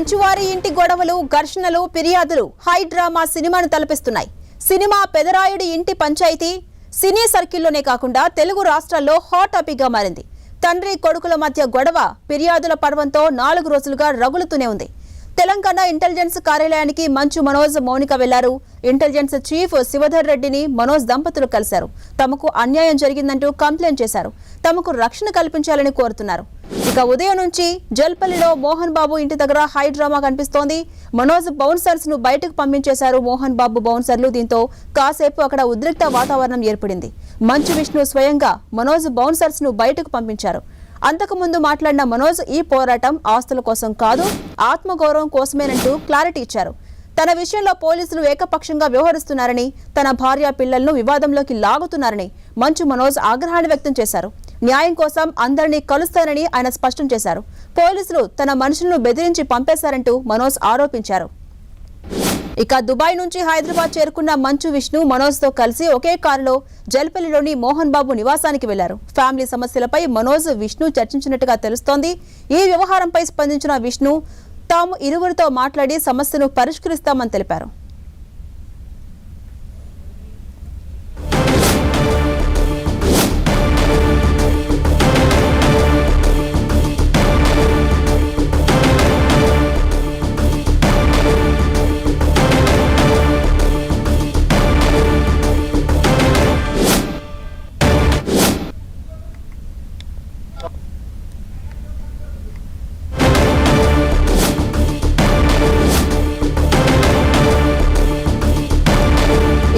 మంచువారి ఇంటి గొడవలు, ఘర్షణలు, ఫిర్యాదులు హై డ్రామా సినిమాను తలపిస్తున్నాయి. సినిమా పెదరాయుడి ఇంటి పంచాయతీ సినీ సర్కిల్లోనే కాకుండా తెలుగు రాష్ట్రాల్లో హాట్ టాపిక్ గా మారింది. తండ్రి కొడుకుల మధ్య గొడవ ఫిర్యాదుల పర్వంతో 4 రోజులుగా రగులుతూనే ఉంది. తెలంగాణ ఇంటెలిజెన్స్ కార్యాలయానికి మంచు మనోజ్, మౌనిక వెళ్లారు. ఇంటెలిజెన్స్ చీఫ్ శివధర్ రెడ్డిని మనోజ్ దంపతులు కలిశారు. తమకు అన్యాయం జరిగిందంటూ కంప్లైంట్ చేశారు. తమకు రక్షణ కల్పించాలని కోరుతున్నారు. ఇక ఉదయం నుంచి జల్పల్లిలో మోహన్ బాబు ఇంటి దగ్గర హై డ్రామా కనిపిస్తోంది. మనోజ్ బౌన్సర్స్ ను బయటకు పంపించేశారు మోహన్ బాబు బౌన్సర్లు. దీంతో కాసేపు అక్కడ ఉద్రిక్త వాతావరణం ఏర్పడింది. మంచు విష్ణు స్వయంగా మనోజ్ బౌన్సర్స్ ను బయటకు పంపించారు. అంతకుముందు మాట్లాడిన మనోజ్ ఈ పోరాటం ఆస్తుల కోసం కాదు, ఆత్మగౌరవం కోసమేనంటూ క్లారిటీ ఇచ్చారు. తన విషయంలో పోలీసులు ఏకపక్షంగా వ్యవహరిస్తున్నారని, తన భార్య పిల్లలను వివాదంలోకి లాగుతున్నారని మంచు మనోజ్ ఆగ్రహాన్ని వ్యక్తం చేశారు. న్యాయం కోసం అందరినీ కలుస్తారని ఆయన స్పష్టం చేశారు. పోలీసులు తన మనుషులను బెదిరించి పంపేశారంటూ మనోజ్ ఆరోపించారు. ఇక దుబాయ్ నుంచి హైదరాబాద్ చేరుకున్న మంచు విష్ణు మనోజ్ తో కలిసి ఒకే కారులో జల్పల్లిలోని మోహన్ బాబు నివాసానికి వెళ్లారు. ఫ్యామిలీ సమస్యలపై మనోజ్, విష్ణు చర్చించినట్టుగా తెలుస్తోంది. ఈ వ్యవహారంపై స్పందించిన విష్ణు తాము ఇరువురితో మాట్లాడి సమస్యను పరిష్కరిస్తామని తెలిపారు.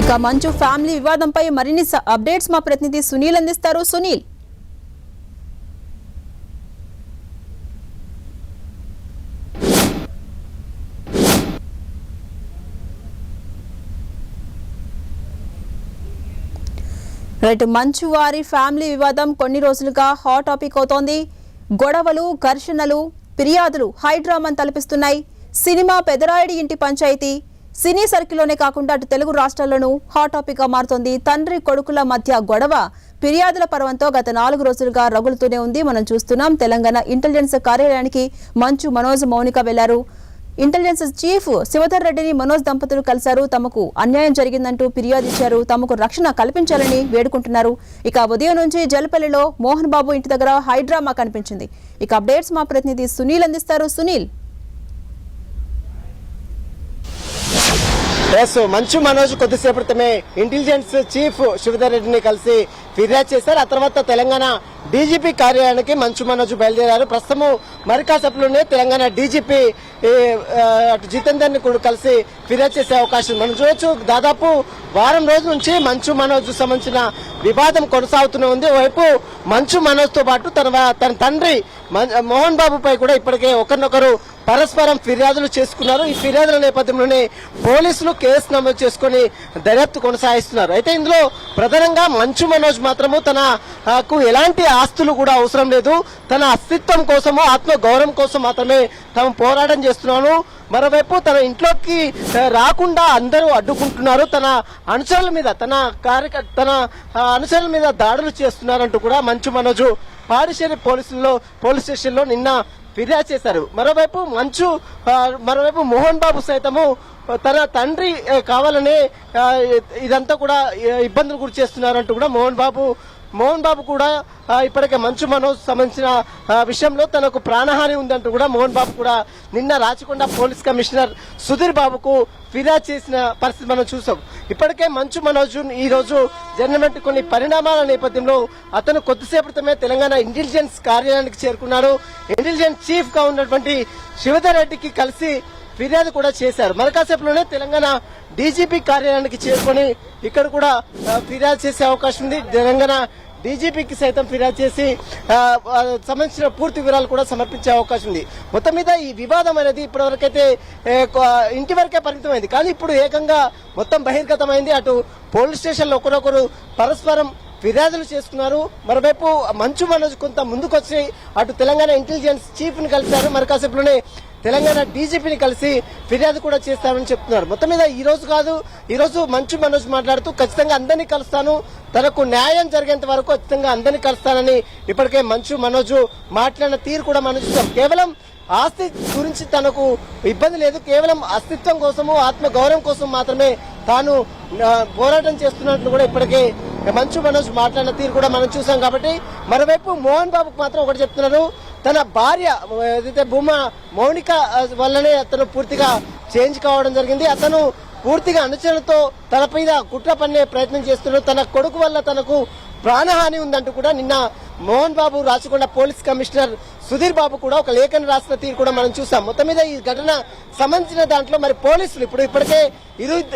ఇక మంచు ఫ్యామిలీ వివాదంపై మరిన్ని అప్డేట్స్ మా ప్రతినిధి సునీల్ అందిస్తారు. సునీల్, రైట్. మంచు వారి ఫ్యామిలీ వివాదం కొన్ని రోజులుగా హాట్ టాపిక్ అవుతోంది. గొడవలు, ఘర్షణలు, ఫిర్యాదులు హై డ్రామాను తలపిస్తున్నాయి. సినిమా పెదరాయుడి ఇంటి పంచాయతీ సినీ సర్కిల్లోనే కాకుండా అటు తెలుగు రాష్ట్రాల్లోనూ హాట్ టాపిక్ గా మారుతోంది. తండ్రి కొడుకుల మధ్య గొడవ ఫిర్యాదుల పర్వంతో గత 4 రోజులుగా రగులుతూనే ఉంది. మనం చూస్తున్నాం. తెలంగాణ ఇంటెలిజెన్స్ కార్యాలయానికి మంచు మనోజ్, మౌనిక వెళ్లారు. ఇంటెలిజెన్స్ చీఫ్ శివధర్ రెడ్డిని మనోజ్ దంపతులు కలిశారు. తమకు అన్యాయం జరిగిందంటూ ఫిర్యాదు ఇచ్చారు. తమకు రక్షణ కల్పించాలని వేడుకుంటున్నారు. ఇక ఉదయం నుంచి జల్పల్లిలో మోహన్ బాబు ఇంటి దగ్గర హై డ్రామా కనిపించింది. ఇక అప్డేట్స్ మా ప్రతినిధి సునీల్ అందిస్తారు. సునీల్, మంచు మనోజ్ కొద్దిసేపు క్రితమే ఇంటెలిజెన్స్ చీఫ్ శివధర్ రెడ్డిని కలిసి ఫిర్యాదు చేశారు. ఆ తర్వాత తెలంగాణ డీజీపీ కార్యాలయానికి మంచు మనోజ్ బయలుదేరారు. ప్రస్తుతం మరికాసేపులోనే తెలంగాణ డీజీపీ అటు జితేందర్ ని కూడా కలిసి ఫిర్యాదు చేసే అవకాశం మనం చూడొచ్చు. దాదాపు వారం రోజుల నుంచి మంచు మనోజ్ సంబంధించిన వివాదం కొనసాగుతూనే ఉంది. ఓవైపు మంచు మనోజ్ తో పాటు తన తండ్రి మోహన్ బాబుపై కూడా ఇప్పటికే ఒకరినొకరు పరస్పరం ఫిర్యాదులు చేసుకున్నారు. ఈ ఫిర్యాదుల నేపథ్యంలోనే పోలీసులు కేసు నమోదు చేసుకుని దర్యాప్తు కొనసాగిస్తున్నారు. అయితే ఇందులో ప్రధానంగా మంచు మనోజ్ మాత్రము తనకు ఎలాంటి ఆస్తులు కూడా అవసరం లేదు, తన అస్తిత్వం కోసము, ఆత్మ గౌరవం కోసం మాత్రమే తాము పోరాటం చేస్తున్నాను. మరోవైపు తన ఇంట్లోకి రాకుండా అందరూ అడ్డుకుంటున్నారు, తన అనుచరుల మీద దాడులు చేస్తున్నారంటూ కూడా మంచు మనోజ్ పాడిశ్శేరి పోలీస్ స్టేషన్లో నిన్న ఫిర్యాదు చేశారు. మరోవైపు మోహన్ బాబు సైతము తన తండ్రి కావాలనే ఇదంతా కూడా ఇబ్బందులు గురి చేస్తున్నారంటూ కూడా మోహన్ బాబు కూడా ఇప్పటికే మంచు మనోజ్ సంబంధించిన విషయంలో తనకు ప్రాణహాని ఉందంటూ కూడా మోహన్ బాబు కూడా నిన్న రాచకొండ పోలీస్ కమిషనర్ సుధీర్ బాబుకు ఫిర్యాదు చేసిన పరిస్థితి మనం చూసాం. ఇప్పటికే మంచు మనోజ్ ఈ రోజు జరిగినటువంటి కొన్ని పరిణామాల నేపథ్యంలో అతను కొద్దిసేపటితోనే తెలంగాణ ఇంటెలిజెన్స్ కార్యాలయానికి చేరుకున్నాడు. ఇంటెలిజెన్స్ చీఫ్ గా ఉన్నటువంటి శివధర్ రెడ్డికి కలిసి ఫిర్యాదు కూడా చేశారు. మరికాసేపులోనే తెలంగాణ డీజీపీ కార్యాలయానికి చేరుకొని ఇక్కడ కూడా ఫిర్యాదు చేసే అవకాశం ఉంది. తెలంగాణ డీజీపీకి సైతం ఫిర్యాదు చేసి సంబంధించిన పూర్తి వివరాలు కూడా సమర్పించే అవకాశం ఉంది. మొత్తం మీద ఈ వివాదం అనేది ఇప్పటివరకైతే ఇంటి వరకే పరిమితమైంది, కానీ ఇప్పుడు ఏకంగా మొత్తం బహిర్గతమైంది. అటు పోలీస్ స్టేషన్లో ఒకరొకరు పరస్పరం ఫిర్యాదులు చేసుకున్నారు. మరోవైపు మంచు మనోజ్ కొంత ముందుకొచ్చి అటు తెలంగాణ ఇంటెలిజెన్స్ చీఫ్ ని కలిశారు. మరి కాసేపులోనే తెలంగాణ డీజీపీని కలిసి ఫిర్యాదు కూడా చేస్తామని చెప్తున్నారు. మొత్తం మీద ఈ రోజు మంచు మనోజ్ మాట్లాడుతూ ఖచ్చితంగా అందరినీ కలుస్తాను, తనకు న్యాయం జరిగేంత వరకు ఖచ్చితంగా అందరినీ కలుస్తానని ఇప్పటికే మంచు మనోజ్ మాట్లాడిన తీరు కూడా మనం చూస్తాం. కేవలం ఆస్తి గురించి తనకు ఇబ్బంది లేదు, కేవలం అస్తిత్వం కోసము ఆత్మ గౌరవం కోసం మాత్రమే తాను పోరాటం చేస్తున్నట్లు కూడా ఇప్పటికే మంచు మనోజ్ మాట్లాడిన తీరు కూడా మనం చూసాం. కాబట్టి మరోవైపు మోహన్ బాబుకు మాత్రం ఒకటి చెప్తున్నారు, తన భార్య ఏదైతే భూమా మౌనిక వల్లనే అతను పూర్తిగా చేంజ్ కావడం జరిగింది. అతను పూర్తిగా అనుచరులతో తన మీద కుట్ర పన్నే ప్రయత్నం చేస్తున్నాడు. తన కొడుకు వల్ల తనకు ప్రాణహాని ఉందంటూ కూడా నిన్న మోహన్ బాబు రాచకొండ పోలీస్ కమిషనర్ సుధీర్ బాబు కూడా ఒక లేఖను రాసిన తీరు కూడా మనం చూసాం. మొత్తం మీద ఈ ఘటన సంబంధించిన దాంట్లో మరి పోలీసులు ఇప్పటికే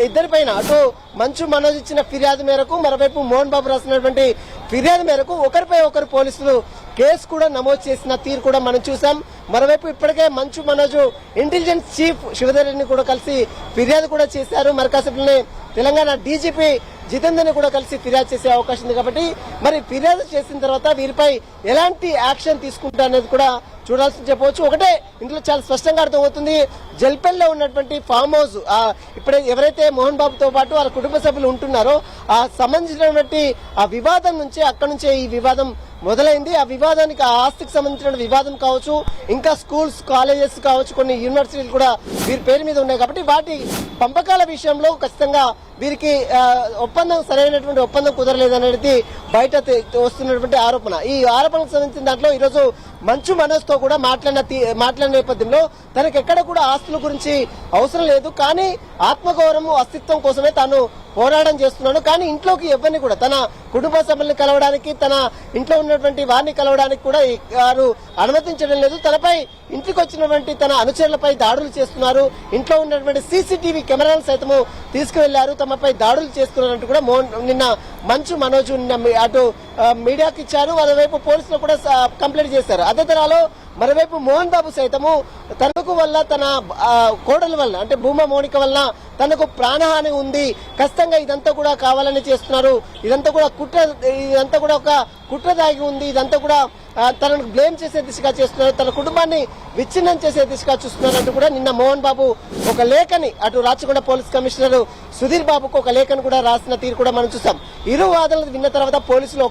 ఇద్దరిపైన అటు మంచు మనోజ్ ఇచ్చిన ఫిర్యాదు మేరకు, మరోవైపు మోహన్ బాబు రాసినటువంటి ఫిర్యాదు మేరకు ఒకరిపై ఒకరు పోలీసులు కేసు కూడా నమోదు చేసిన తీరు కూడా మనం చూసాం. మరోవైపు ఇప్పటికే మంచు మనోజ్ ఇంటెలిజెన్స్ చీఫ్ శివధర్ రెడ్డిని కూడా కలిసి ఫిర్యాదు కూడా చేశారు. మరి కాసేపులోనే తెలంగాణ డీజీపీ జితేందర్ని కూడా కలిసి ఫిర్యాదు చేసే అవకాశం ఉంది. కాబట్టి మరి ఫిర్యాదు చేసిన తర్వాత వీరిపై ఎలాంటి యాక్షన్ తీసుకుంటారు అనేది కూడా చూడాల్సి చెప్పవచ్చు. ఒకటే ఇందులో చాలా స్పష్టంగా అర్థమవుతుంది, జల్పెల్లో ఉన్నటువంటి ఫామ్ హౌస్ ఇప్పుడే ఎవరైతే మోహన్ బాబుతో పాటు వాళ్ళ కుటుంబ సభ్యులు ఉంటున్నారో ఆ సంబంధించినటువంటి ఆ వివాదం నుంచి అక్కడి నుంచే ఈ వివాదం మొదలైంది. ఆ వివాదానికి ఆ ఆస్తికి సంబంధించిన వివాదం కావచ్చు, ఇంకా స్కూల్స్ కాలేజెస్ కావచ్చు, కొన్ని యూనివర్సిటీలు కూడా వీరి పేరు మీద ఉన్నాయి. కాబట్టి వాటి పంపకాల విషయంలో ఖచ్చితంగా వీరికి ఒప్పందం సరైనటువంటి ఒప్పందం కుదరలేదనేది బయట వస్తున్నటువంటి ఆరోపణ. ఈ ఆరోపణకు సంబంధించిన దాంట్లో ఈరోజు మంచు మనోజ్ తో కూడా మాట్లాడిన నేపథ్యంలో తనకు ఎక్కడ కూడా ఆస్తుల గురించి అవసరం లేదు, కానీ ఆత్మగౌరవం అస్తిత్వం కోసమే తాను పోరాటం చేస్తున్నాను. కానీ ఇంట్లోకి ఎవరిని కూడా తన కుటుంబ సభ్యుల్ని కలవడానికి, తన ఇంట్లో ఉన్నటువంటి వారిని కలవడానికి కూడా వారు అనుమతించడం లేదు. తనపై ఇంటికి వచ్చినటువంటి తన అనుచరులపై దాడులు చేస్తున్నారు, ఇంట్లో ఉన్నటువంటి సీసీటీవీ కెమెరాలను సైతము తీసుకువెళ్లారు, తమపై దాడులు చేస్తున్నారంటూ కూడా నిన్న మంచు మనోజ్ అటు మీడియాకి ఇచ్చారు. మరోవైపు పోలీసులు కూడా కంప్లైంట్ చేశారు. అదే తరాలో మరోవైపు మోహన్ బాబు సైతము తనకు వల్ల తన కోడల వల్ల అంటే భూమా మౌనిక వల్ల తనకు ప్రాణహాని ఉంది, ఖచ్చితంగా ఇదంతా కూడా కావాలని చేస్తున్నారు, ఇదంతా కూడా ఒక కుట్ర దాగి ఉంది, ఇదంతా కూడా తనను బ్లేమ్ చేసే దిశగా చేస్తున్నారు, తన కుటుంబాన్ని విచ్ఛిన్నం చేసే దిశగా చూస్తున్నారంటూ కూడా నిన్న మోహన్ బాబు ఒక లేఖని అటు రాచకొండ పోలీస్ కమిషనర్ సుధీర్ బాబుకు ఒక లేఖను కూడా రాసిన తీరు కూడా మనం చూసాం. ఇరు వాదనలు విన్న తర్వాత పోలీసులు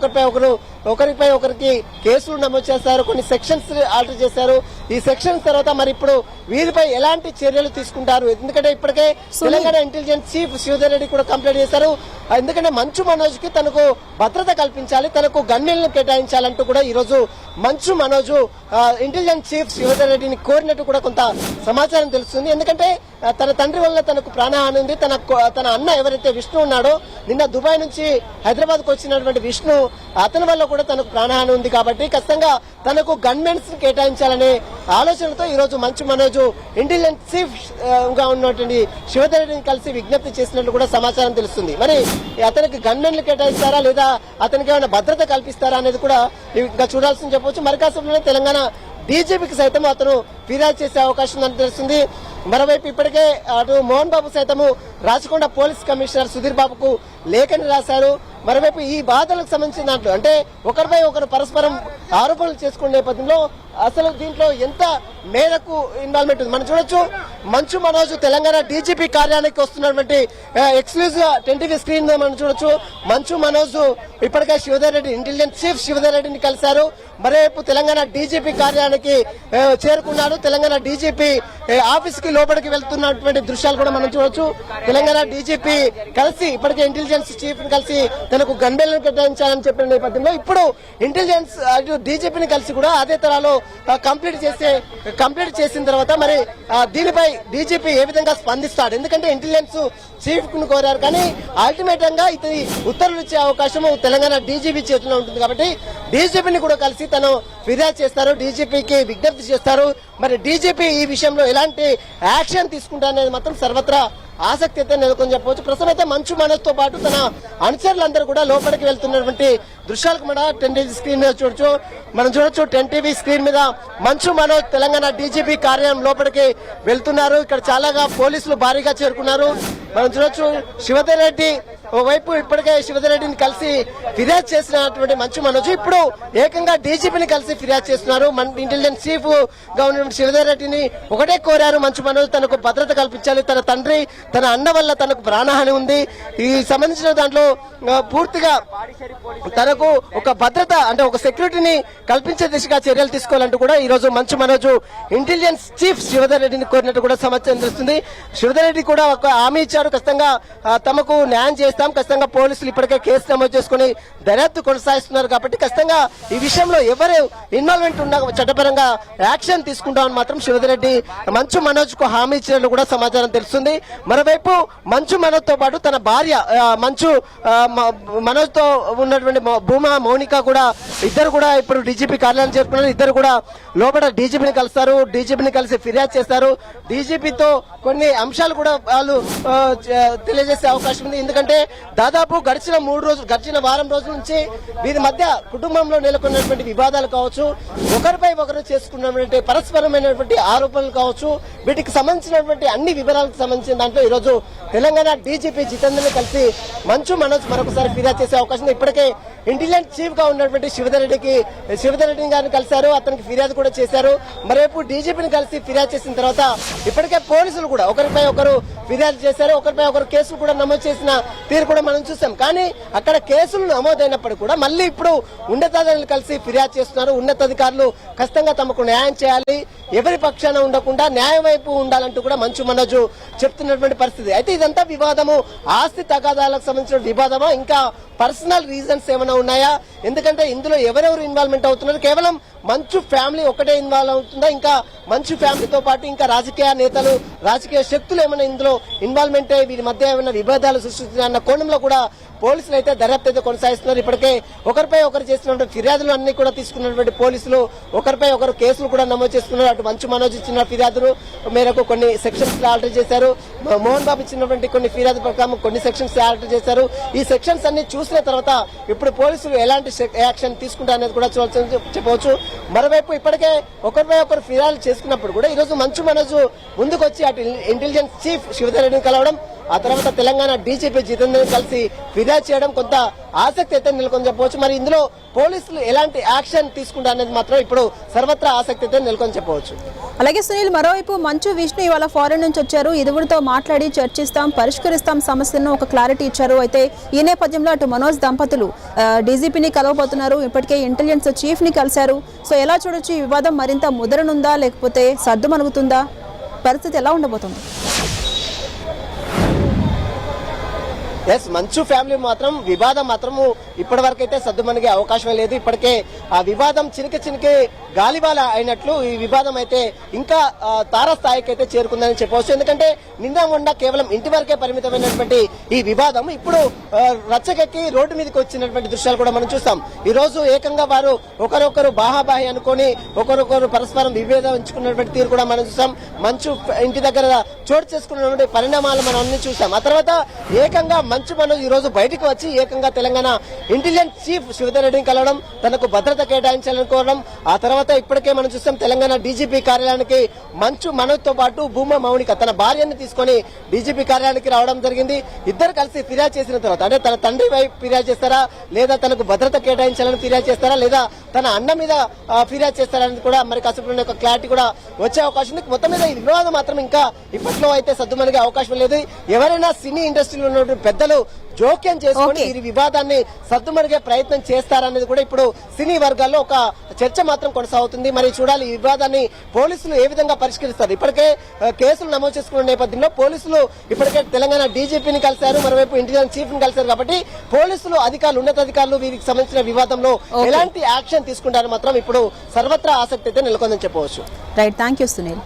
ఒకరిపై ఒకరికి కేసులు నమోదు చేశారు, కొన్ని సెక్షన్స్ ఆర్డర్ చేశారు. ఈ సెక్షన్స్ తర్వాత మరి ఇప్పుడు వీరిపై ఎలాంటి చర్యలు తీసుకుంటారు, ఎందుకంటే ఇప్పటికే తెలంగాణ ఇంటెలిజెన్స్ చీఫ్ శివధర్ రెడ్డి కూడా కంప్లైంట్ చేశారు. ఎందుకంటే మంచు మనోజ్ కి తనకు భద్రత కల్పించాలి, తనకు గన్మెన్లను కేటాయించాలంటూ కూడా ఈ రోజు మంచు మనోజ్ ఇంటెలిజెన్స్ చీఫ్ శివధర్ రెడ్డిని కోరినట్టు కూడా కొంత సమాచారం తెలుస్తుంది. ఎందుకంటే తన తండ్రి వల్ల తనకు ప్రాణహాని ఉంది, తన అన్న ఎవరైతే విష్ణు ఉన్నాడో నిన్న దుబాయ్ నుంచి హైదరాబాద్ కు వచ్చినటువంటి విష్ణు, అతని వల్ల కూడా తనకు ప్రాణహాని ఉంది. కాబట్టి ఖచ్చితంగా తనకు గన్మెన్స్ కేటాయించాలనే ఆలోచనతో ఈ రోజు మంచు మనోజ్ ఇంటెలిజెన్స్ చీఫ్ గా ఉన్నటువంటి శివధర్ రెడ్డిని కలిసి విజ్ఞప్తి చేసినట్లు కూడా సమాచారం తెలుస్తుంది. మరి అతనికి గన్మెన్లు కేటాయిస్తారా లేదా అతనికి ఏమైనా భద్రత కల్పిస్తారా అనేది కూడా ఇంకా చూడాల్సింది చెప్పవచ్చు. మరి కాసేపులోనే తెలంగాణ డీజీపీకి సైతం అతను ఫిర్యాదు చేసే అవకాశం ఉందని తెలుస్తుంది. మరోవైపు ఇప్పటికే అటు మోహన్ బాబు సైతము రాచకొండ పోలీస్ కమిషనర్ సుధీర్ బాబుకు లేఖని రాశారు. మరోవైపు ఈ బాధలకు సంబంధించిన దాంట్లో అంటే ఒకరిపై ఒకరు పరస్పరం ఆరోపణలు చేసుకునే నేపథ్యంలో అసలు దీంట్లో ఎంత మేరకు ఇన్వాల్వ్మెంట్ ఉంది మనం చూడొచ్చు. మంచు మనోజ్ తెలంగాణ డీజీపీ కార్యాలయానికి వస్తున్నటువంటి ఎక్స్క్లూజివ్ 10 స్క్రీన్ మనం చూడొచ్చు. మంచు మనోజ్ ఇప్పటికే శివధర్ రెడ్డి ఇంటెలిజెన్స్ చీఫ్ శివధర్ రెడ్డిని కలిశారు. మరోవైపు తెలంగాణ డీజీపీ కార్యాలయానికి చేరుకున్నారు. తెలంగాణ డీజీపీ ఆఫీస్ కి లోపలికి వెళ్తున్నటువంటి దృశ్యాలు కూడా మనం చూడొచ్చు. తెలంగాణ డీజీపీ కలిసి ఇప్పటికే ఇంటెలిజెన్స్ చీఫ్ ని కలిసి తనకు గన్బెల్లను కేటాయించాలని చెప్పిన నేపథ్యంలో ఇప్పుడు ఇంటెలిజెన్స్ డీజీపీని కలిసి కూడా అదే తరాలో కంప్లీట్ చేసిన తర్వాత మరి దీనిపై డీజీపీ ఏ విధంగా స్పందిస్తాడు, ఎందుకంటే ఇంటెలిజెన్స్ చీఫ్ ను కోరారు, కానీ అల్టిమేట్ గా ఇతని ఉత్తర్వులు ఇచ్చే అవకాశం తెలంగాణ డీజీపీ చేతిలో ఉంటుంది. కాబట్టి డీజీపీని కూడా కలిసి తను ఫిర్యాదు చేస్తారు, డీజీపీకి విజ్ఞప్తి చేస్తారు. మరి డీజీపీ ఈ విషయంలో ఎలాంటి యాక్షన్ తీసుకుంటారనేది మాత్రం సర్వత్రా ఆసక్తి అయితే నెలకొని చెప్పవచ్చు. ప్రస్తుతం అయితే మంచు మనోజ్ తో పాటు తన అనుచరులందరూ కూడా లోపలికి వెళ్తున్నటువంటి దృశ్యాలకు మన 10 టీవీ స్క్రీన్ మీద చూడొచ్చు. 10 టీవీ స్క్రీన్ మీద మంచు మనోజ్ తెలంగాణ డీజీపీ కార్యాలయం లోపలికి వెళ్తున్నారు. ఇక్కడ చాలాగా పోలీసులు భారీగా చేరుకున్నారు. మనం చూడొచ్చు శివధర్ రెడ్డి ఓవైపు ఇప్పటికే శివధర్ రెడ్డిని కలిసి ఫిర్యాదు చేసినటువంటి మంచు మనోజ్ ఇప్పుడు ఏకంగా డీజీపీని కలిసి ఫిర్యాదు చేస్తున్నారు. ఇంటెలిజెన్స్ చీఫ్ గా ఉన్నటువంటి శివధర్ రెడ్డిని ఒకటే కోరారు మంచు మనోజ్, తనకు భద్రత కల్పించాలి. తన తండ్రి తన అన్న వల్ల తనకు ప్రాణహాని ఉంది. ఈ సంబంధించిన దాంట్లో పూర్తిగా తనకు ఒక భద్రత అంటే ఒక సెక్యూరిటీని కల్పించే దిశగా చర్యలు తీసుకోవాలంటూ కూడా ఈ రోజు మంచు మనోజ్ ఇంటెలిజెన్స్ చీఫ్ శివధర్ రెడ్డిని కోరినట్టు కూడా సమాచారం తెలుస్తుంది. శివధర్ రెడ్డి కూడా ఒక హామీ ఇచ్చారు, ఖచ్చితంగా తమకు న్యాయం చేస్తాం, ఖచ్చితంగా పోలీసులు ఇప్పటికే కేసు నమోదు చేసుకుని దర్యాప్తు కొనసాగిస్తున్నారు కాబట్టి ఖచ్చితంగా ఈ విషయంలో ఎవరు ఇన్వాల్వ్మెంట్ ఉన్నా చట్టపరంగా యాక్షన్ తీసుకుంటామని మాత్రం శివధర్ రెడ్డి మంచు మనోజ్ కు హామీ ఇచ్చినట్లు కూడా సమాచారం తెలుస్తుంది. మరోవైపు మంచు మనోజ్ తో పాటు తన భార్య మంచు మనోజ్ తో ఉన్నటువంటి భూమా మౌనిక కూడా ఇద్దరు కూడా ఇప్పుడు డీజీపీ కార్యాలయం చేరుకున్నారు. ఇద్దరు కూడా లోపల డీజీపీని కలుస్తారు, డీజీపీని కలిసి ఫిర్యాదు చేస్తారు. డీజీపీతో కొన్ని అంశాలు కూడా వాళ్ళు తెలియజేసే అవకాశం ఉంది. ఎందుకంటే దాదాపు గడిచిన వారం రోజుల నుంచి వీరి మధ్య కుటుంబంలో నెలకొన్నటువంటి వివాదాలు కావచ్చు, ఒకరిపై ఒకరు చేసుకున్నటువంటి పరస్పరమైనటువంటి ఆరోపణలు కావచ్చు, వీటికి సంబంధించినటువంటి అన్ని వివరాలకు సంబంధించిన దాంట్లో ఈ రోజు తెలంగాణ డీజీపీ జితేంద్రని కలిసి మంచు మనోజ్ మరొకసారి ఫిర్యాదు చేసే అవకాశం ఉంది. ఇప్పటికే ఇంటెలిజెన్స్ చీఫ్ గా ఉన్నటువంటి శివధర్ రెడ్డి గారిని కలిశారు, అతనికి ఫిర్యాదు కూడా చేశారు. మరోవైపు డీజీపీని కలిసి ఫిర్యాదు చేసిన తర్వాత ఇప్పటికే పోలీసులు కూడా ఒకరిపై ఒకరు ఫిర్యాదు చేశారు, ఒకరిపై ఒకరు కేసులు కూడా నమోదు చేసిన తీరు కూడా మనం చూసాం. కానీ అక్కడ కేసులు నమోదైనప్పటికీ కూడా మళ్ళీ ఇప్పుడు ఉన్నతాధికారులు కలిసి ఫిర్యాదు చేస్తున్నారు. ఉన్నతాధికారులు ఖచ్చితంగా తమకు న్యాయం చేయాలి, ఎవరి పక్షాన ఉండకుండా న్యాయం వైపు ఉండాలంటూ కూడా మంచు మనోజ్ చెప్తున్నటువంటి పరిస్థితి. అయితే ఇదంతా వివాదము ఆస్తి తగాదాలకు సంబంధించిన వివాదమా, ఇంకా పర్సనల్ రీజన్స్ ఏమైనా ఉన్నాయా? ఎందుకంటే ఇందులో ఎవరెవరు ఇన్వాల్వ్మెంట్ అవుతున్నారు? కేవలం మంచు ఫ్యామిలీ ఒకటే ఇన్వాల్వ్ అవుతుందా, ఇంకా మంచు ఫ్యామిలీతో పాటు ఇంకా రాజకీయ నేతలు, రాజకీయ శక్తులు ఏమైనా ఇందులో ఇన్వాల్వ్మెంట్ అయ్యి వీరి మధ్య ఏమైనా విభేదాలు సృష్టిస్తున్నాయన్న కోణంలో కూడా పోలీసులు అయితే దర్యాప్తు అయితే కొనసాగిస్తున్నారు. ఇప్పటికే ఒకరిపై ఒకరు చేసినటువంటి ఫిర్యాదులు అన్ని కూడా తీసుకున్నటువంటి పోలీసులు ఒకరిపై ఒకరు కేసులు కూడా నమోదు చేసుకున్నారు. అటు మంచు మనోజ్ ఇచ్చిన ఫిర్యాదులు మేరకు కొన్ని సెక్షన్స్ ఆల్టర్ చేశారు, మోహన్ బాబు ఇచ్చినటువంటి కొన్ని ఫిర్యాదు ప్రకారం కొన్ని సెక్షన్స్ ఆల్టర్ చేశారు. ఈ సెక్షన్స్ అన్ని చూసిన తర్వాత ఇప్పుడు పోలీసులు ఎలాంటి యాక్షన్ తీసుకుంటారు అనేది కూడా చెప్పవచ్చు. మరోవైపు ఇప్పటికే ఒకరిపై ఒకరు ఫిర్యాదు చేసుకున్నప్పుడు కూడా ఈ రోజు మంచు మనోజ్ ముందుకు వచ్చి అటు ఇంటెలిజెన్స్ చీఫ్ శివధర్ రెడ్డిని కలవడం, ఆ తర్వాత తెలంగాణ డీజీపీ జితేంద్రని కలిసి ఫిర్యాదు చేయడం కొంత ఆసక్తి అయితే నెలకొని చెప్పవచ్చు. మరి ఇందులో పోలీసులు ఎలాంటి యాక్షన్ తీసుకుంటారు అనేది మాత్రం ఇప్పుడు సర్వత్రా ఆసక్తి అయితే నెలకొని చెప్పవచ్చు. అలాగే సునీల్, మరోవైపు మంచు విష్ణు ఇవాళ ఫారెన్ నుంచి వచ్చారు. ఇరువురితో మాట్లాడి చర్చిస్తాం, పరిష్కరిస్తాం సమస్యలను ఒక క్లారిటీ ఇచ్చారు. అయితే ఈ నేపథ్యంలో అటు మనోజ్ దంపతులు డీజీపీని కలవబోతున్నారు, ఇప్పటికే ఇంటెలిజెన్స్ చీఫ్ ని కలిశారు. సో ఎలా చూడొచ్చు, ఈ వివాదం మరింత ముదరనుందా లేకపోతే సర్దుమణుగుతుందా? పరిస్థితి ఎలా ఉండబోతుంది? మంచు ఫ్యామిలీ మాత్రం వివాదం మాత్రము ఇప్పటి వరకు అయితే సద్దుమణిగే అవకాశం లేదు. ఇప్పటికే ఆ వివాదం చినికి గాలివాల అయినట్లు ఈ వివాదం అయితే ఇంకా తారస్థాయికి అయితే చేరుకుందని చెప్పవచ్చు. ఎందుకంటే నిన్న మొన్న కేవలం ఇంటి వరకే పరిమితమైనటువంటి ఈ వివాదం ఇప్పుడు రచ్చకెక్కి రోడ్డు మీదకి వచ్చినటువంటి దృశ్యాలు కూడా మనం చూస్తాం. ఈ రోజు ఏకంగా వారు ఒకరొకరు బాహాబాహి అనుకొని ఒకరొకరు పరస్పరం విభేదించుకున్నటువంటి తీరు కూడా మనం చూసాం. మంచు ఇంటి దగ్గర చోటు చేసుకున్నటువంటి పరిణామాలు మనం అన్ని చూసాం. ఆ తర్వాత ఏకంగా మంచు మనోజ్ ఈ రోజు బయటకు వచ్చి ఏకంగా తెలంగాణ ఇంటెలిజెన్స్ చీఫ్ శివధర్ రెడ్డిని కలవడం, తనకు భద్రత కేటాయించాలనుకోవడం, ఆ తర్వాత ఇప్పటికే మనం చూస్తాం తెలంగాణ డీజీపీ కార్యాలయానికి మంచు మనోజ్ తో పాటు భూమా మౌనిక తన భార్యని తీసుకొని డీజీపీ కార్యాలయానికి రావడం జరిగింది. ఇద్దరు కలిసి ఫిర్యాదు చేసిన తర్వాత అంటే తన తండ్రి వైపు ఫిర్యాదు చేస్తారా, లేదా తనకు భద్రత కేటాయించాలని ఫిర్యాదు చేస్తారా, లేదా తన అన్న మీద ఫిర్యాదు చేస్తారనేది కూడా మరి కాసేపు ఒక క్లారిటీ కూడా వచ్చే అవకాశం ఉంది. మొత్తం మీద ఈ వివాదం మాత్రం ఇంకా ఇప్పట్లో అయితే సద్దుమణిగే అవకాశం లేదు. ఎవరైనా సినీ ఇండస్ట్రీలో ఉన్నటువంటి పెద్దలు జోక్యం చేసుకుని ఈ వివాదాన్ని సద్దుమణిగే ప్రయత్నం చేస్తారనేది కూడా ఇప్పుడు సినీ వర్గాల్లో ఒక చర్చ మాత్రం కొనసాగుతుంది. మరి చూడాలి ఈ వివాదాన్ని పోలీసులు ఏ విధంగా పరిష్కరిస్తారు. ఇప్పటికే కేసులు నమోదు చేసుకున్న నేపథ్యంలో పోలీసులు ఇప్పటికే తెలంగాణ డీజీపీని కలిశారు, మరోవైపు ఇంటెలిజెన్స్ చీఫ్ ని కలిశారు. కాబట్టి పోలీసులు అధికారులు, ఉన్నతాధికారులు వీరికి సంబంధించిన వివాదంలో ఎలాంటి యాక్షన్ తీసుకుంటారని మాత్రం ఇప్పుడు సర్వత్రా ఆసక్తి అయితే నెలకొందని చెప్పవచ్చు. Right, thank you Sunil.